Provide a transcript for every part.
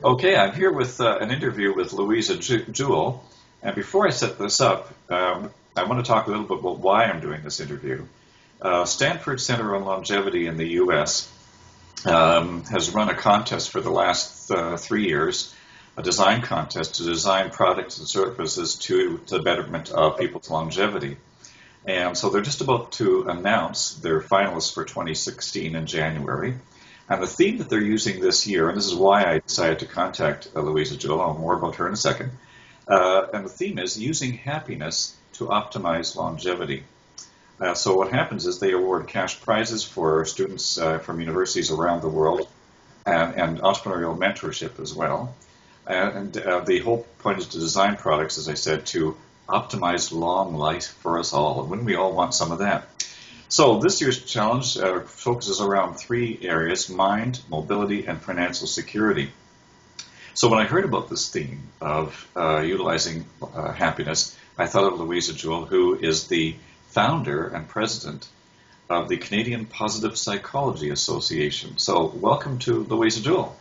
Okay, I'm here with an interview with Louisa Jewell. And before I set this up, I want to talk a little bit about why I'm doing this interview. Stanford Center on Longevity in the U.S. Has run a contest for the last 3 years, a design contest to design products and services to the betterment of people's longevity. And so they're just about to announce their finalists for 2016 in January. And the theme that they're using this year, and this is why I decided to contact Louisa Jewell, I'll more about her in a second, and the theme is using happiness to optimize longevity. So what happens is they award cash prizes for students from universities around the world and entrepreneurial mentorship as well. And the whole point is to design products, as I said, to optimize long life for us all. And wouldn't we all want some of that? So this year's challenge focuses around three areas: mind, mobility, and financial security. So when I heard about this theme of utilizing happiness, I thought of Louisa Jewell, who is the founder and president of the Canadian Positive Psychology Association. So welcome to Louisa Jewell.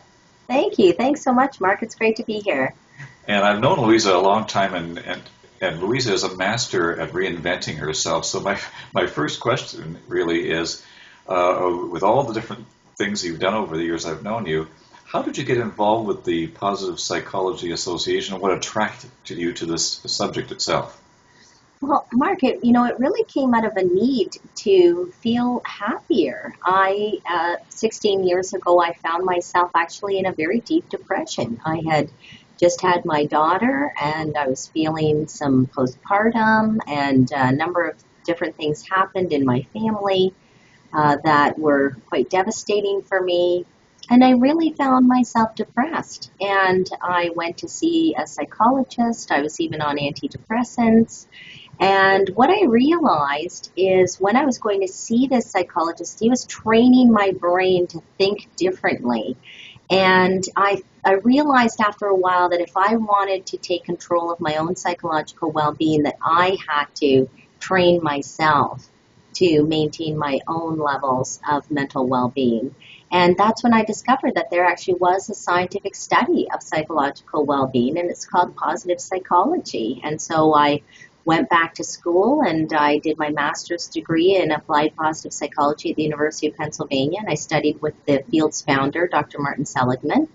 Thank you. Thanks so much, Mark. It's great to be here. And I've known Louisa a long time, and Louisa is a master at reinventing herself. So my first question really is, with all the different things you've done over the years I've known you, how did you get involved with the Positive Psychology Association, and what attracted you to this subject itself? Well, Mark, it really came out of a need to feel happier. 16 years ago, I found myself actually in a very deep depression. I had just had my daughter, and I was feeling some postpartum, and a number of different things happened in my family that were quite devastating for me. And I really found myself depressed. And I went to see a psychologist. I was even on antidepressants. And what I realized is when I was going to see this psychologist, he was training my brain to think differently. And I realized after a while that if I wanted to take control of my own psychological well-being, that I had to train myself to maintain my own levels of mental well-being. And that's when I discovered that there actually was a scientific study of psychological well-being, and it's called positive psychology. And so I went back to school and I did my master's degree in applied positive psychology at the University of Pennsylvania, and I studied with the field's founder, Dr. Martin Seligman.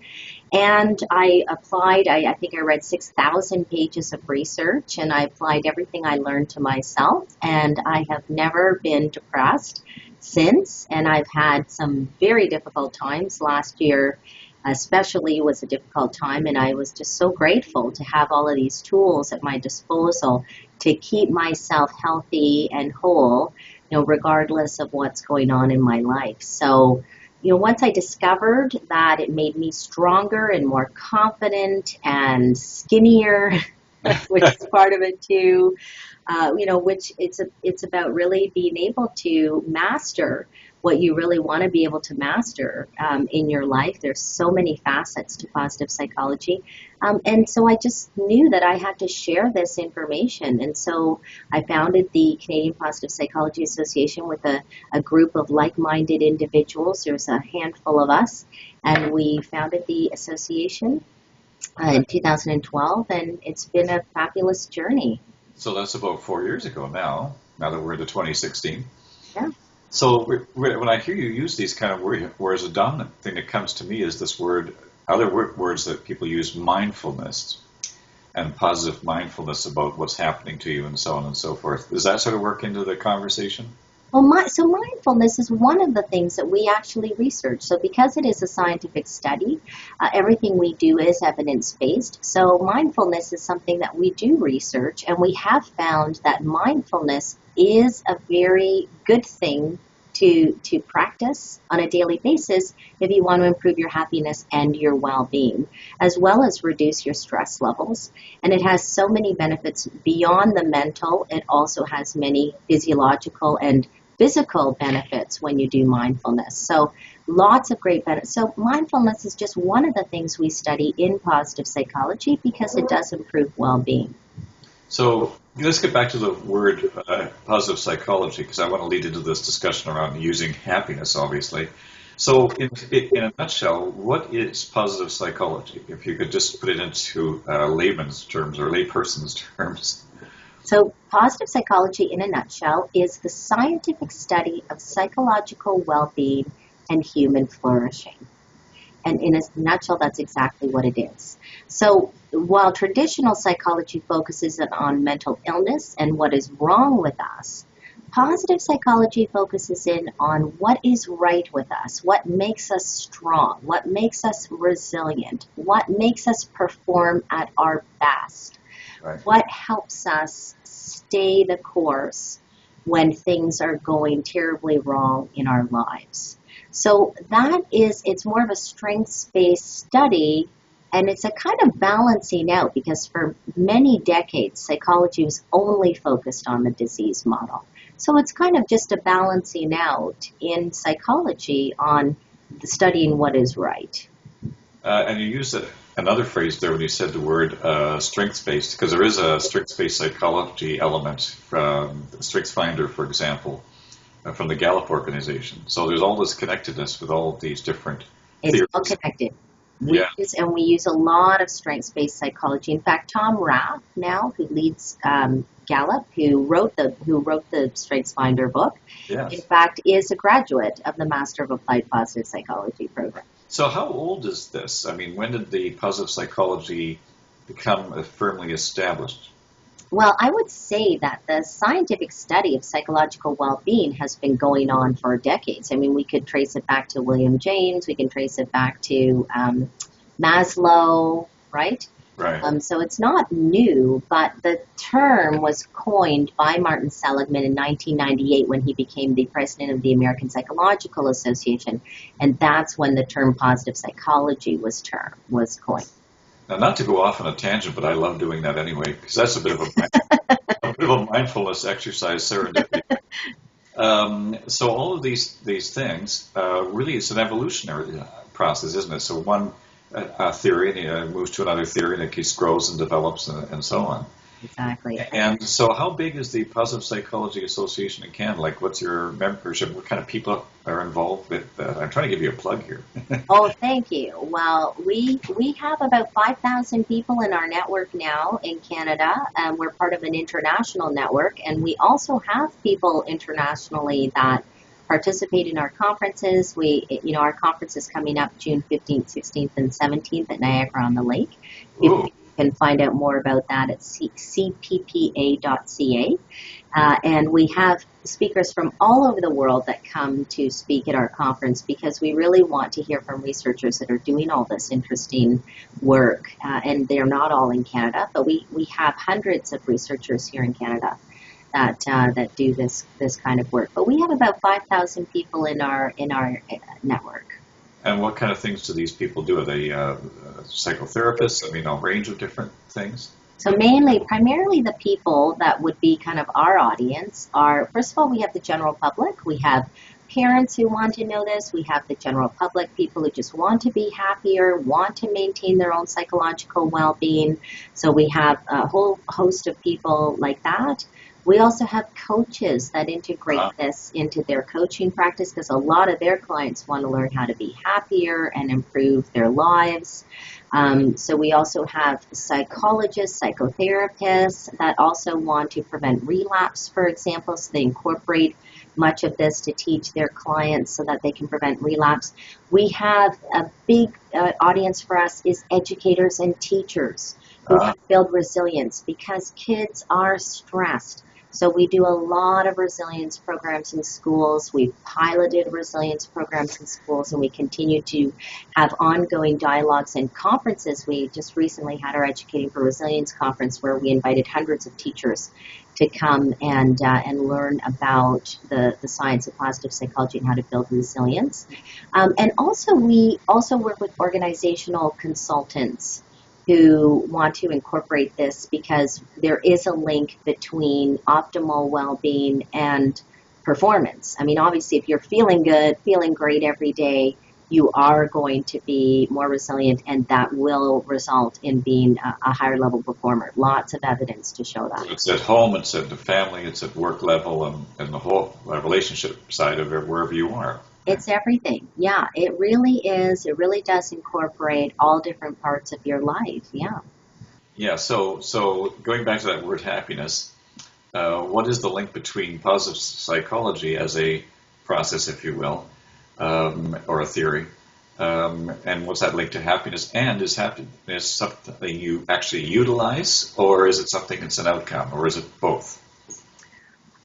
And I applied, I think I read 6,000 pages of research, and I applied everything I learned to myself, and I have never been depressed since, and I've had some very difficult times. Last year especially was a difficult time, and I was just so grateful to have all of these tools at my disposal to keep myself healthy and whole, regardless of what's going on in my life. So, once I discovered that, it made me stronger and more confident and skinnier, which is part of it too. Which it's about really being able to master what you really want to be able to master in your life. There's so many facets to positive psychology. And so I just knew that I had to share this information. And so I founded the Canadian Positive Psychology Association with a group of like-minded individuals. There's a handful of us. And we founded the association in 2012. And it's been a fabulous journey. So that's about 4 years ago now that we're into 2016. Yeah. So when I hear you use these kind of words, a dominant thing that comes to me is this word, other words that people use, mindfulness and positive mindfulness about what's happening to you and so on and so forth. Does that sort of work into the conversation? Well, so mindfulness is one of the things that we actually research. So because it is a scientific study, everything we do is evidence-based. So mindfulness is something that we do research, and we have found that mindfulness is a very good thing to practice on a daily basis if you want to improve your happiness and your well-being, as well as reduce your stress levels. And it has so many benefits beyond the mental. It also has many physiological and physical benefits when you do mindfulness. So lots of great benefits. So mindfulness is just one of the things we study in positive psychology because it does improve well-being. So let's get back to the word positive psychology, because I want to lead into this discussion around using happiness, obviously. So, in a nutshell, what is positive psychology? If you could just put it into layman's terms or layperson's terms. So, positive psychology, in a nutshell, is the scientific study of psychological well being and human flourishing. And in a nutshell, that's exactly what it is. So, while traditional psychology focuses on mental illness and what is wrong with us, positive psychology focuses in on what is right with us, what makes us strong, what makes us resilient, what makes us perform at our best, Right. what helps us stay the course when things are going terribly wrong in our lives. So it's more of a strengths-based study, and it's a kind of balancing out because for many decades, psychology was only focused on the disease model. So it's kind of just a balancing out in psychology on studying what is right. And you used another phrase there when you said the word strengths-based, because there is a strengths-based psychology element from StrengthsFinder, for example, from the Gallup organization. So there's all this connectedness with all of these different It's theories. all connected. Yeah. We use a lot of strengths-based psychology. In fact, Tom Rath now, who leads Gallup, who wrote the StrengthsFinder book, Yes. in fact, is a graduate of the Master of Applied Positive Psychology program. So how old is this? I mean, when did the positive psychology become firmly established? Well, I would say that the scientific study of psychological well-being has been going on for decades. I mean, we could trace it back to William James. We can trace it back to Maslow, right? Right. So it's not new, but the term was coined by Martin Seligman in 1998 when he became the president of the American Psychological Association, and that's when the term positive psychology was coined. Now, not to go off on a tangent, but I love doing that anyway, because that's a bit of a bit of a mindfulness exercise, serendipity. So all of these things really it's an evolutionary process, isn't it? So one theory moves to another theory, and it keeps grows and develops and so on. Exactly. And so how big is the Positive Psychology Association in Canada? Like, what's your membership? What kind of people are involved with that? I'm trying to give you a plug here. Oh, thank you. Well, we have about 5,000 people in our network now in Canada. We're part of an international network, and we also have people internationally that participate in our conferences. Our conference is coming up June 15th, 16th, and 17th at Niagara-on-the-Lake. Ooh. You can find out more about that at cppa.ca. And we have speakers from all over the world that come to speak at our conference because we really want to hear from researchers that are doing all this interesting work. And they're not all in Canada, but we have hundreds of researchers here in Canada that do this kind of work. But we have about 5,000 people in our network. And what kind of things do these people do? Are they psychotherapists? I mean, a range of different things? So primarily the people that would be kind of our audience are, first of all, we have the general public. We have parents who want to know this. We have the general public, people who just want to be happier, want to maintain their own psychological well-being. So we have a whole host of people like that. We also have coaches that integrate this into their coaching practice because a lot of their clients want to learn how to be happier and improve their lives. So we also have psychologists, psychotherapists that also want to prevent relapse, for example. So they incorporate much of this to teach their clients so that they can prevent relapse. We have a big audience for us is educators and teachers who want to build resilience because kids are stressed. So we do a lot of resilience programs in schools. We've piloted resilience programs in schools, and we continue to have ongoing dialogues and conferences. We just recently had our Educating for Resilience conference where we invited hundreds of teachers to come and learn about the science of positive psychology and how to build resilience. And also we also work with organizational consultants who want to incorporate this because there is a link between optimal well-being and performance. I mean, obviously, if you're feeling good, feeling great every day, you are going to be more resilient, and that will result in being a higher level performer. Lots of evidence to show that. It's at home, it's at the family, it's at work level, and the whole relationship side of it, wherever you are. It's everything. Yeah, it really is. It really does incorporate all different parts of your life. Yeah. Yeah. So going back to that word happiness, what is the link between positive psychology as a process, if you will, or a theory, and what's that link to happiness? And is happiness something you actually utilize, or is it something that's an outcome, or is it both?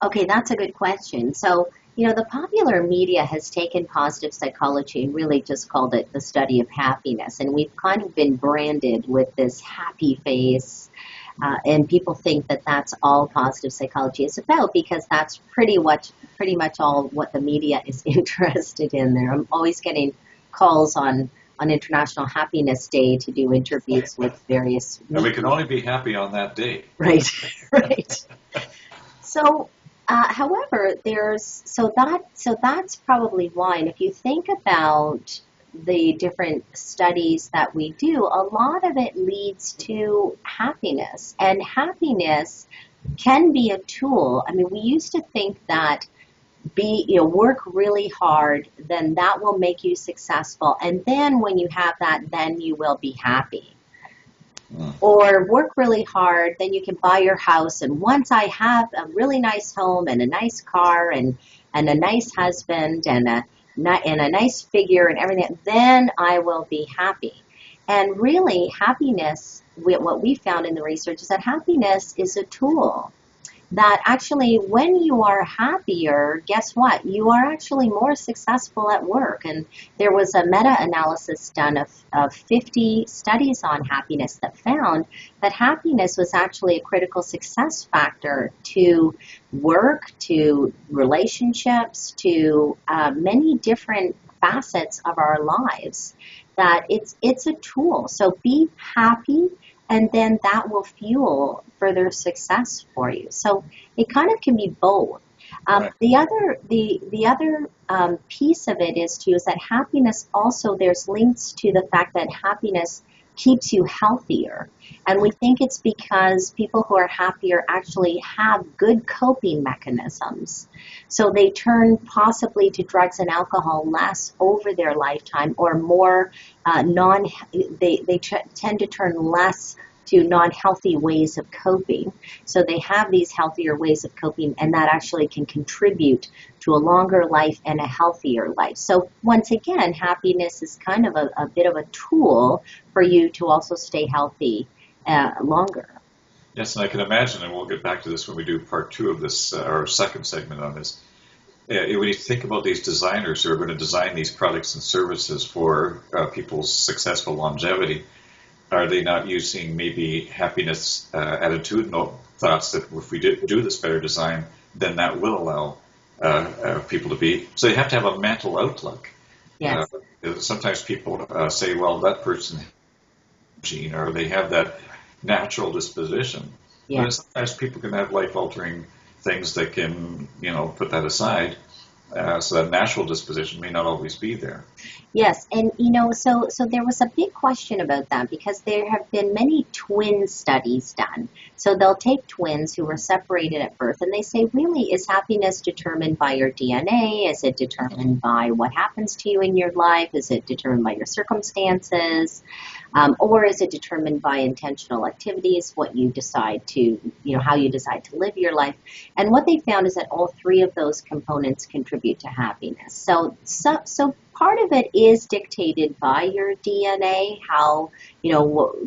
Okay, that's a good question. So, the popular media has taken positive psychology and really just called it the study of happiness. And we've kind of been branded with this happy face. And people think that that's all positive psychology is about because that's pretty much all what the media is interested in there. I'm always getting calls on International Happiness Day to do interviews with various And we can only be happy on that day. right, right. So, however, that's probably why. And if you think about the different studies that we do, a lot of it leads to happiness, and happiness can be a tool. I mean, we used to think that work really hard, then that will make you successful, and then when you have that, then you will be happy. Or work really hard, then you can buy your house. And once I have a really nice home and a nice car and a nice husband and a nice figure and everything, then I will be happy. And really, happiness, what we found in the research is that happiness is a tool. That actually, when you are happier, guess what? You are actually more successful at work. And there was a meta-analysis done of 50 studies on happiness that found that happiness was actually a critical success factor to work, to relationships, to many different facets of our lives. That it's a tool. So be happy, and then that will fuel further success for you. So it kind of can be both. Right. The other piece of it is that happiness also, there's links to the fact that happiness keeps you healthier. And we think it's because people who are happier actually have good coping mechanisms. So they turn possibly to drugs and alcohol less over their lifetime, or more tend to turn less to non-healthy ways of coping. So they have these healthier ways of coping, and that actually can contribute to a longer life and a healthier life. So once again, happiness is kind of a bit of a tool for you to also stay healthy longer. Yes, and I can imagine, and we'll get back to this when we do part two of this, our second segment on this. When you think about these designers who are going to design these products and services for people's successful longevity, are they not using maybe happiness attitudinal thoughts that if we do this better design, then that will allow people to be? So you have to have a mental outlook. Yes. Sometimes people say, well, that person has a gene, or they have that natural disposition. Yes. But sometimes people can have life-altering things that can, put that aside. So that natural disposition may not always be there. Yes, and so there was a big question about that because there have been many twin studies done. So they'll take twins who were separated at birth, and they say, really, is happiness determined by your DNA? Is it determined by what happens to you in your life? Is it determined by your circumstances? Or is it determined by intentional activities, what you decide to, how you decide to live your life? And what they found is that all three of those components contribute to happiness. So part of it is dictated by your DNA, how,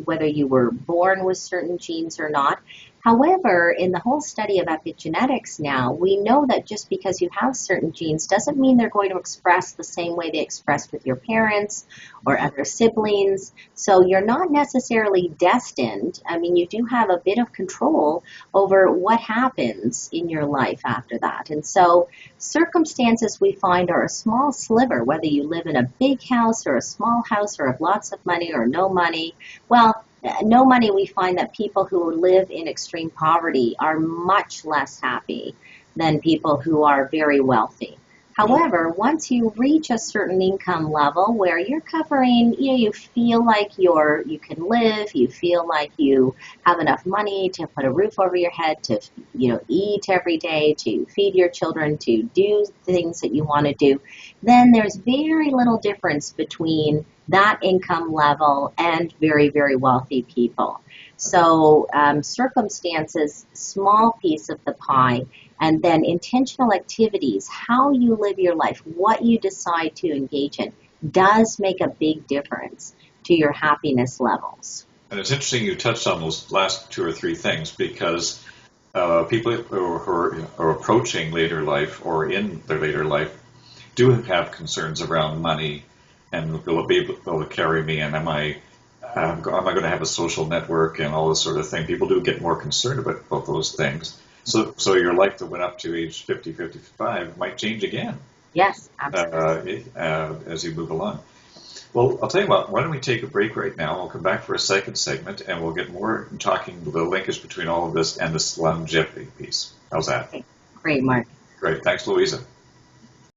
whether you were born with certain genes or not. However, in the whole study of epigenetics now, we know that just because you have certain genes doesn't mean they're going to express the same way they expressed with your parents or other siblings. So you're not necessarily destined. I mean, you do have a bit of control over what happens in your life after that. And so circumstances we find are a small sliver, whether you live in a big house or a small house or have lots of money or no money. Well, no money, we find that people who live in extreme poverty are much less happy than people who are very wealthy. However, once you reach a certain income level where you're covering, you feel like you can live, you feel like you have enough money to put a roof over your head, to, eat every day, to feed your children, to do things that you want to do, then there's very little difference between that income level and very, very wealthy people. So circumstances, small piece of the pie, and then intentional activities, how you live your life, what you decide to engage in, does make a big difference to your happiness levels. And it's interesting you touched on those last two or three things, because people who are approaching later life or in their later life do have concerns around money, and will it be able to carry me, and am I going to have a social network and all this sort of thing. People do get more concerned about those things. So your life that went up to age 50, 55 might change again. Yes, absolutely. As you move along. Well, I'll tell you what, why don't we take a break right now? We'll come back for a second segment, and we'll get more talking the linkage between all of this and this longevity piece. How's that? Okay. Great, Mark. Great. Thanks, Louisa.